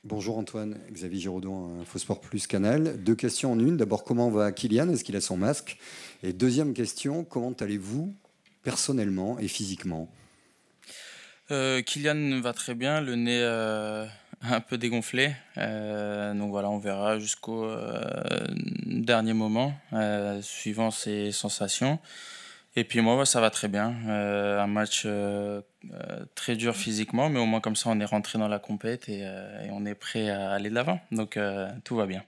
Bonjour Antoine, Xavier Giraudon, Infosport Plus Canal. Deux questions en une. D'abord, comment va Kylian? Est-ce qu'il a son masque? Et deuxième question, comment allez-vous personnellement et physiquement? Kylian va très bien, le nez un peu dégonflé. Donc voilà, on verra jusqu'au dernier moment, suivant ses sensations. Et puis moi, ça va très bien. Un match très dur physiquement, mais au moins comme ça, on est rentré dans la compète et on est prêt à aller de l'avant. Donc tout va bien.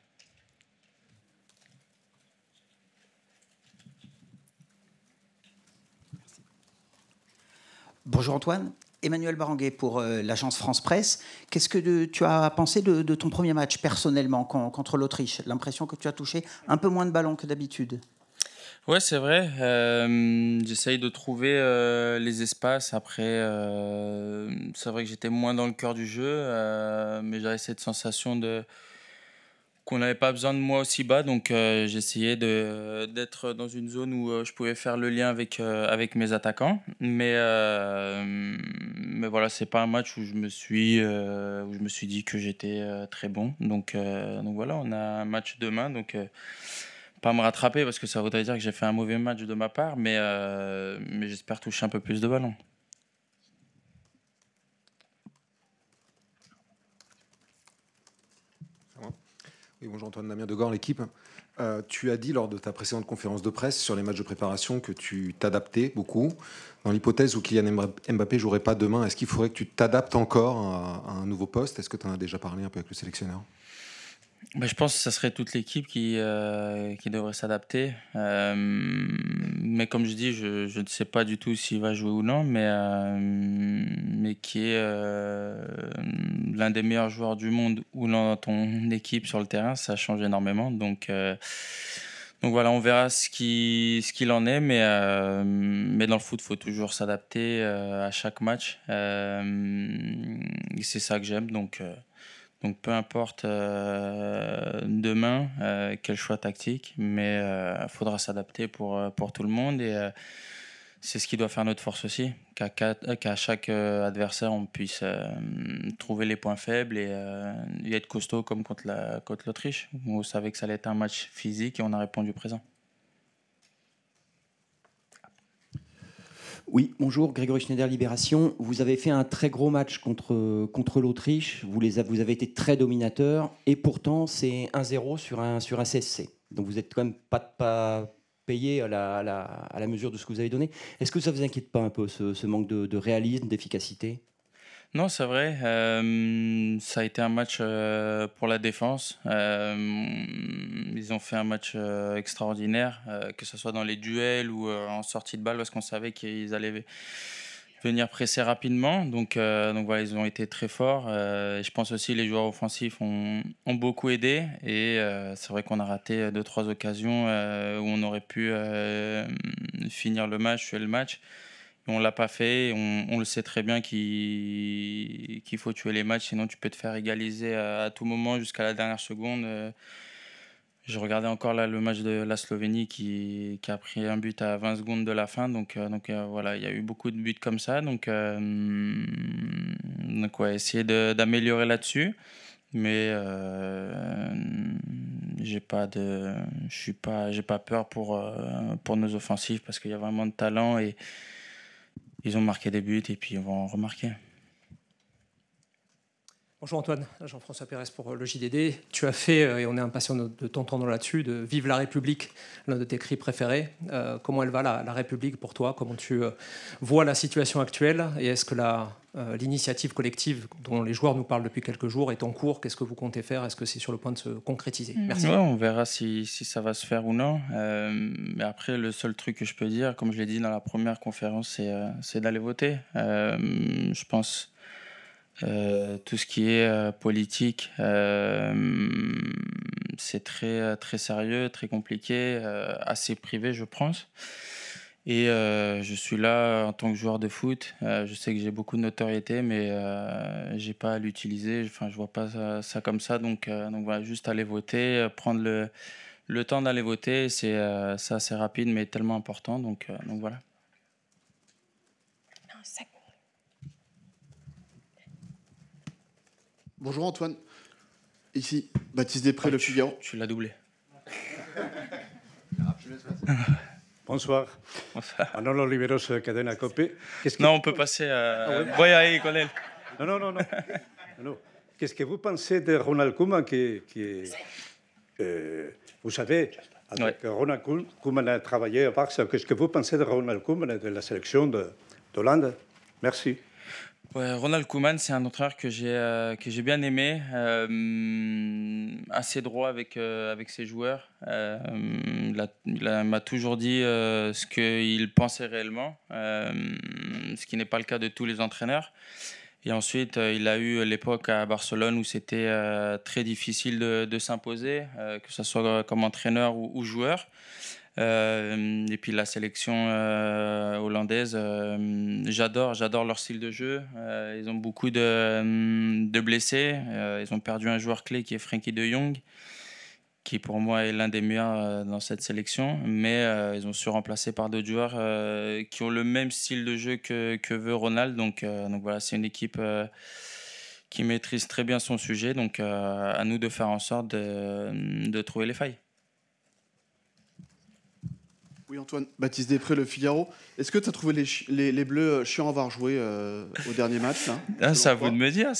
Bonjour Antoine, Emmanuel Baranguet pour l'agence France Presse. Qu'est-ce que tu as pensé de ton premier match personnellement contre l'Autriche? L'impression que tu as touché un peu moins de ballons que d'habitude. Ouais, c'est vrai. J'essaye de trouver les espaces. Après, c'est vrai que j'étais moins dans le cœur du jeu, mais j'avais cette sensation de qu'on n'avait pas besoin de moi aussi bas. Donc, j'essayais d'être dans une zone où je pouvais faire le lien avec mes attaquants. Mais voilà, c'est pas un match où je me suis dit que j'étais très bon. Donc voilà, on a un match demain. Donc pas me rattraper parce que ça voudrait dire que j'ai fait un mauvais match de ma part, mais j'espère toucher un peu plus de ballons. Oui, bonjour Antoine Damien Degord, l'équipe. Tu as dit lors de ta précédente conférence de presse sur les matchs de préparation que tu t'adaptais beaucoup. Dans l'hypothèse où Kylian Mbappé jouerait pas demain, est-ce qu'il faudrait que tu t'adaptes encore à un nouveau poste? Est-ce que tu en as déjà parlé un peu avec le sélectionneur? Bah, je pense que ça serait toute l'équipe qui devrait s'adapter. Mais comme je dis, je ne sais pas du tout s'il va jouer ou non, mais qui est l'un des meilleurs joueurs du monde ou dans ton équipe sur le terrain, ça change énormément. Donc voilà, on verra ce qu'il en est, mais dans le foot, il faut toujours s'adapter à chaque match. Et c'est ça que j'aime. Donc peu importe demain quel choix tactique, mais il faudra s'adapter pour tout le monde et c'est ce qui doit faire notre force aussi, qu'à chaque adversaire on puisse trouver les points faibles et être costaud comme contre l'Autriche. On savait que ça allait être un match physique et on a répondu présent. Oui, bonjour, Grégory Schneider, Libération. Vous avez fait un très gros match contre l'Autriche. Vous avez été très dominateur et pourtant c'est 1-0 sur un CSC. Donc vous êtes quand même pas payé à la mesure de ce que vous avez donné. Est-ce que ça vous inquiète pas un peu ce manque de réalisme, d'efficacité? Non, c'est vrai. Ça a été un match pour la défense. Ils ont fait un match extraordinaire, que ce soit dans les duels ou en sortie de balle, parce qu'on savait qu'ils allaient venir presser rapidement. Donc voilà, ils ont été très forts. Et je pense aussi les joueurs offensifs ont beaucoup aidé. Et c'est vrai qu'on a raté deux, trois occasions où on aurait pu finir le match, tuer le match. On l'a pas fait. On le sait très bien qu'il faut tuer les matchs, sinon tu peux te faire égaliser à tout moment jusqu'à la dernière seconde. Je regardais encore là le match de la Slovénie qui a pris un but à 20 secondes de la fin. Voilà, il y a eu beaucoup de buts comme ça. Donc ouais, essayer d'améliorer là-dessus. Mais j'ai pas peur pour nos offensifs parce qu'il y a vraiment de talent et ils ont marqué des buts et puis ils vont en remarquer. Bonjour Antoine, Jean-François Pérez pour le JDD. Tu as fait, et on est impatient de t'entendre là-dessus, de Vive la République, l'un de tes cris préférés. Comment elle va la République pour toi? Comment tu vois la situation actuelle? Et est-ce que l'initiative collective dont les joueurs nous parlent depuis quelques jours est en cours? Qu'est-ce que vous comptez faire? Est-ce que c'est sur le point de se concrétiser? Merci. Ouais, on verra si ça va se faire ou non. Mais après, le seul truc que je peux dire, comme je l'ai dit dans la première conférence, c'est d'aller voter. Je pense tout ce qui est politique, c'est très sérieux, très compliqué, assez privé, je pense. Et je suis là en tant que joueur de foot. Je sais que j'ai beaucoup de notoriété, mais j'ai pas à l'utiliser. Enfin, je vois pas ça comme ça. Donc voilà, juste aller voter, prendre le temps d'aller voter. C'est assez rapide, mais tellement important. Donc voilà. Bonjour Antoine, Ici, Baptiste Després, Le Figaro. Tu l'as doublé. Bonsoir. Manolo Oliveros, Cadena Cope. Non, on peut passer à... Voy ahí con él. Non. Qu'est-ce que vous pensez de Ronald Koeman vous savez, avec Ronald Koeman a travaillé à Barça. Qu'est-ce que vous pensez de Ronald Koeman et de la sélection d'Hollande? Merci. Ouais, Ronald Koeman, c'est un entraîneur que j'ai bien aimé, assez droit avec ses joueurs. Il m'a toujours dit ce qu'il pensait réellement, ce qui n'est pas le cas de tous les entraîneurs. Et ensuite, il a eu l'époque à Barcelone où c'était très difficile de s'imposer, que ce soit comme entraîneur ou joueur. Et puis la sélection hollandaise, j'adore leur style de jeu. Ils ont beaucoup de blessés. Ils ont perdu un joueur clé qui est Frenkie de Jong, qui pour moi est l'un des meilleurs dans cette sélection. Mais ils ont su remplacer par d'autres joueurs qui ont le même style de jeu que veut Ronald. Donc voilà, c'est une équipe qui maîtrise très bien son sujet. Donc à nous de faire en sorte de trouver les failles. Oui, Antoine, Baptiste Després, Le Figaro. Est-ce que tu as trouvé les Bleus chiants à avoir joué au dernier match là, c'est à vous de me dire,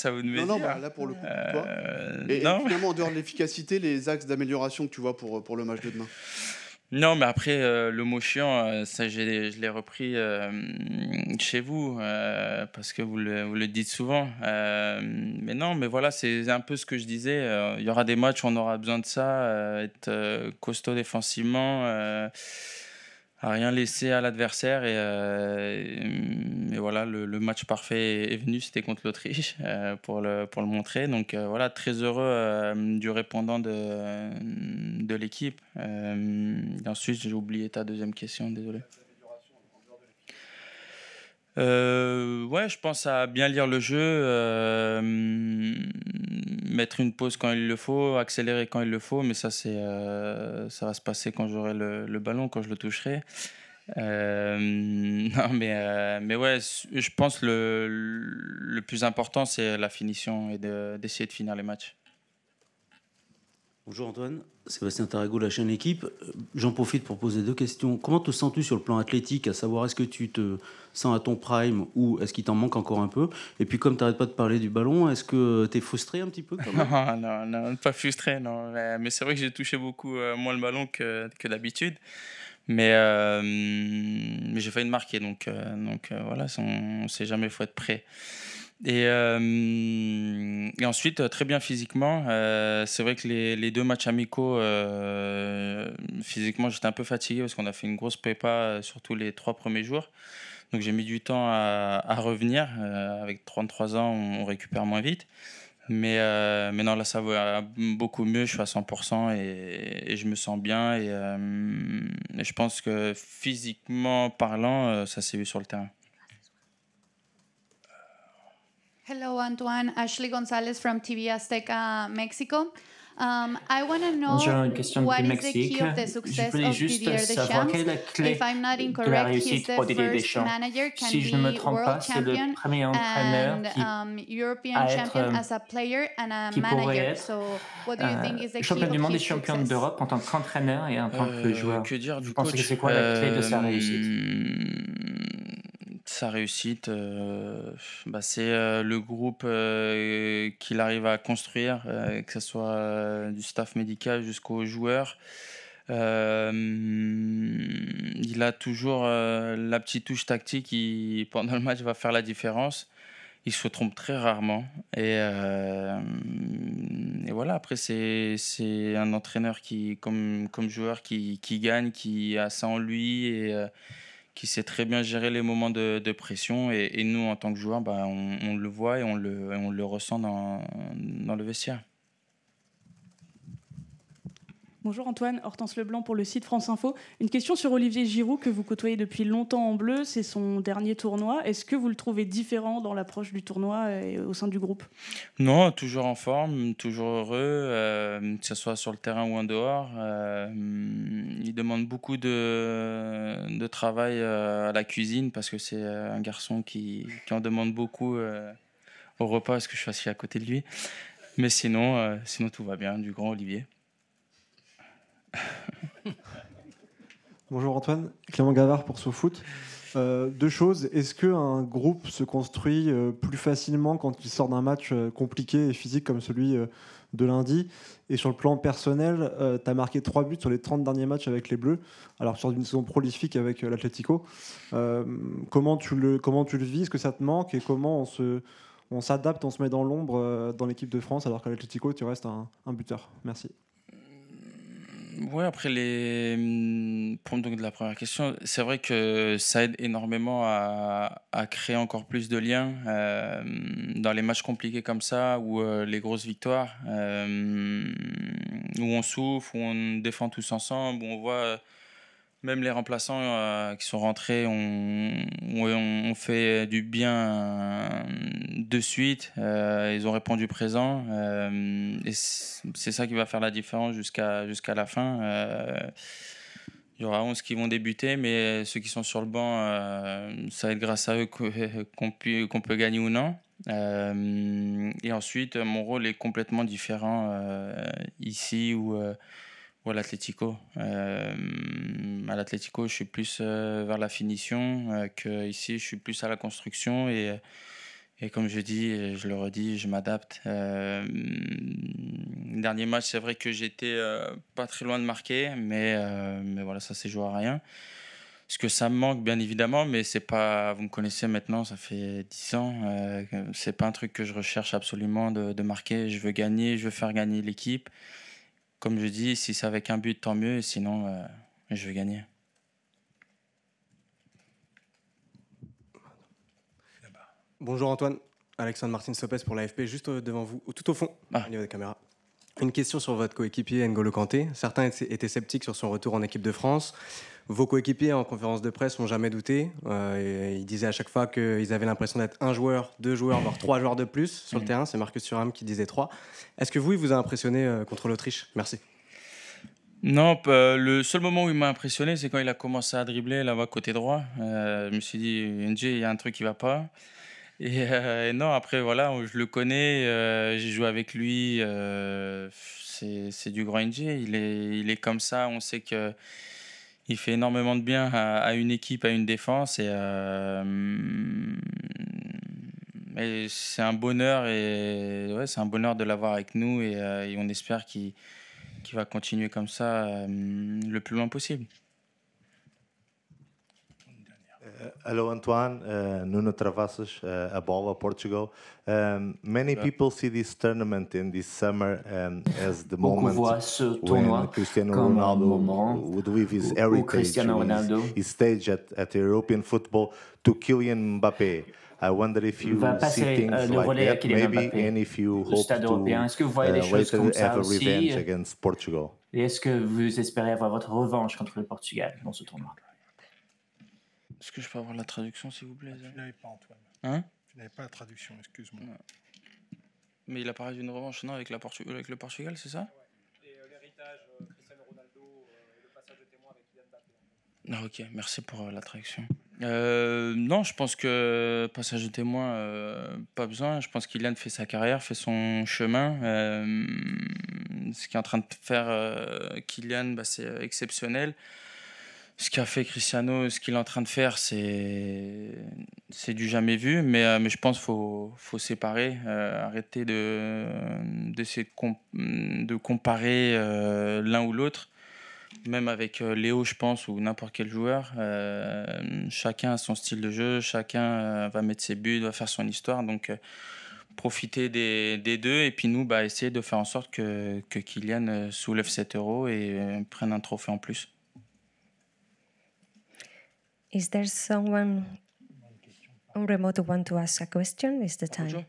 Non, là pour le coup, toi. Et finalement, en dehors de l'efficacité, les axes d'amélioration que tu vois pour le match de demain? Non, mais après, le mot chiant, ça, je l'ai repris chez vous, parce que vous le dites souvent. Mais non, mais voilà, c'est un peu ce que je disais. Il y aura des matchs où on aura besoin de ça, être costaud défensivement, à rien laisser à l'adversaire. Et voilà, le match parfait est venu, c'était contre l'Autriche, pour le montrer. Donc voilà, très heureux du répondant de l'équipe. Et ensuite, j'ai oublié ta deuxième question, désolé. Ouais, je pense à bien lire le jeu, mettre une pause quand il le faut, accélérer quand il le faut, mais ça va se passer quand j'aurai le ballon, quand je le toucherai. Non, mais ouais, je pense le plus important, c'est la finition et d'essayer de finir les matchs. Bonjour Antoine, Sébastien Tarago, la chaîne Équipe. J'en profite pour poser deux questions. Comment te sens-tu sur le plan athlétique, à savoir est-ce que tu te sens à ton prime ou est-ce qu'il t'en manque encore un peu? Et puis comme tu n'arrêtes pas de parler du ballon, est-ce que tu es frustré un petit peu quand même? Non, pas frustré, non. Mais c'est vrai que j'ai touché beaucoup moins le ballon que d'habitude. Mais j'ai failli le marquer, donc voilà, on ne sait jamais, il faut être prêt. Et ensuite, très bien physiquement. C'est vrai que les deux matchs amicaux, physiquement, j'étais un peu fatigué parce qu'on a fait une grosse prépa, surtout les 3 premiers jours. Donc j'ai mis du temps à revenir. Avec 33 ans, on récupère moins vite. Mais non, là, ça va beaucoup mieux. Je suis à 100% et je me sens bien. Et je pense que physiquement parlant, ça s'est vu sur le terrain. Hello, Antoine. Ashley Gonzalez from TV Azteca, Mexico. I want to know what is the key of the success of Didier Deschamps. If I'm not incorrect, he's the first manager, can be world champion and European champion as a player and a manager. So, what do you think is the key champion du monde et of his champion success? d'Europe en tant qu'entraîneur et en tant que joueur. Que dire du Vous pensez coach? que c'est quoi la clé de sa réussite? Sa réussite, c'est le groupe qu'il arrive à construire, que ce soit du staff médical jusqu'aux joueurs. Il a toujours la petite touche tactique qui, pendant le match, va faire la différence. Il se trompe très rarement. Et voilà, après, c'est un entraîneur qui, comme joueur qui gagne, qui a ça en lui et qui sait très bien gérer les moments de pression. Et nous, en tant que joueurs, on le voit et on le ressent dans le vestiaire. Bonjour Antoine, Hortense Leblanc pour le site France Info. Une question sur Olivier Giroud que vous côtoyez depuis longtemps en bleu, c'est son dernier tournoi. Est-ce que vous le trouvez différent dans l'approche du tournoi et au sein du groupe? Non, toujours en forme, toujours heureux, que ce soit sur le terrain ou en dehors. Il demande beaucoup de travail à la cuisine parce que c'est un garçon qui en demande beaucoup au repas parce que je suis assis à côté de lui. Mais sinon, tout va bien, du grand Olivier. Bonjour Antoine, Clément Gavard pour SoFoot. 2 choses. Est-ce qu'un groupe se construit plus facilement quand il sort d'un match compliqué et physique comme celui de lundi? Et sur le plan personnel, tu as marqué 3 buts sur les 30 derniers matchs avec les Bleus, alors sur une saison prolifique avec l'Atlético. Comment tu le vis? Est-ce que ça te manque? Et comment on s'adapte, on se met dans l'ombre dans l'équipe de France alors qu'à l'Atlético, tu restes un buteur? Merci. Ouais, après pour donc de la première question, c'est vrai que ça aide énormément à créer encore plus de liens dans les matchs compliqués comme ça, ou les grosses victoires, où on souffre, où on défend tous ensemble, où on voit même les remplaçants qui sont rentrés, on fait du bien de suite. Ils ont répondu présent. Et c'est ça qui va faire la différence jusqu'à la fin. Il y aura 11 qui vont débuter, mais ceux qui sont sur le banc, ça va être grâce à eux qu'on peut gagner ou non. Et ensuite, mon rôle est complètement différent ici ou à l'Atlético. À l'Atlético, je suis plus vers la finition, qu'ici, je suis plus à la construction. Et comme je dis, et je le redis, je m'adapte. Dernier match, c'est vrai que j'étais pas très loin de marquer, mais voilà, ça s'est joué à rien. Parce que ça me manque, bien évidemment, mais c'est pas. Vous me connaissez maintenant, ça fait 10 ans. C'est pas un truc que je recherche absolument de marquer. Je veux gagner, je veux faire gagner l'équipe. Comme je dis, si c'est avec un but, tant mieux. Et sinon, je vais gagner. Bonjour Antoine, Alexandre Martin-Sopes pour l'AFP, juste devant vous, tout au fond, au niveau des caméras. Une question sur votre coéquipier N'Golo Kanté. Certains étaient sceptiques sur son retour en équipe de France. Vos coéquipiers en conférence de presse n'ont jamais douté. Ils disaient à chaque fois qu'ils avaient l'impression d'être 1 joueur, 2 joueurs, voire 3 joueurs de plus sur le terrain. C'est Marcus Thuram qui disait 3. Est-ce que il vous a impressionné contre l'Autriche? Merci. Non, le seul moment où il m'a impressionné, c'est quand il a commencé à dribbler là-bas côté droit. Je me suis dit, NG, il y a un truc qui va pas. Et non, après, voilà, je le connais, j'ai joué avec lui, c'est du grand NG, il est comme ça, on sait qu'il fait énormément de bien à une équipe, à une défense, et c'est un bonheur, c'est un bonheur de l'avoir avec nous, et on espère qu'il va continuer comme ça le plus loin possible. Hello, Antoine. Nuno Travassos, a Bola, Portugal. Many people see this tournament in this summer as the moment when Cristiano Ronaldo would leave his heritage, his stage at European football to Kylian Mbappé. I wonder if you see things like that, maybe, and if you hope to later have a revenge against Portugal. Et est-ce que vous espérez avoir votre revanche contre le Portugal dans ce tournoi? Est-ce que je peux avoir la traduction, s'il vous plaît? Tu n'avais pas, Antoine. Hein? Tu n'avais pas la traduction, excuse-moi. Mais il a parlé d'une revanche, non, avec le Portugal, c'est ça? Ouais. Et l'héritage Cristiano Ronaldo et le passage de témoin avec Kylian Mbappé. Ok, merci pour la traduction. Non, je pense que passage de témoin, pas besoin. Je pense qu'Kylian fait sa carrière, fait son chemin. Ce qu'est en train de faire Kylian, c'est exceptionnel. Ce qu'a fait Cristiano, ce qu'il est en train de faire, c'est du jamais vu. Mais je pense qu'il faut séparer, arrêter de comparer l'un ou l'autre. Même avec Léo, je pense, ou n'importe quel joueur. Chacun a son style de jeu, chacun va mettre ses buts, va faire son histoire. Donc, profiter des deux. Et puis nous, essayer de faire en sorte que Kylian soulève 7 € et prenne un trophée en plus. Is there someone on remote who want to ask a question? Is the time?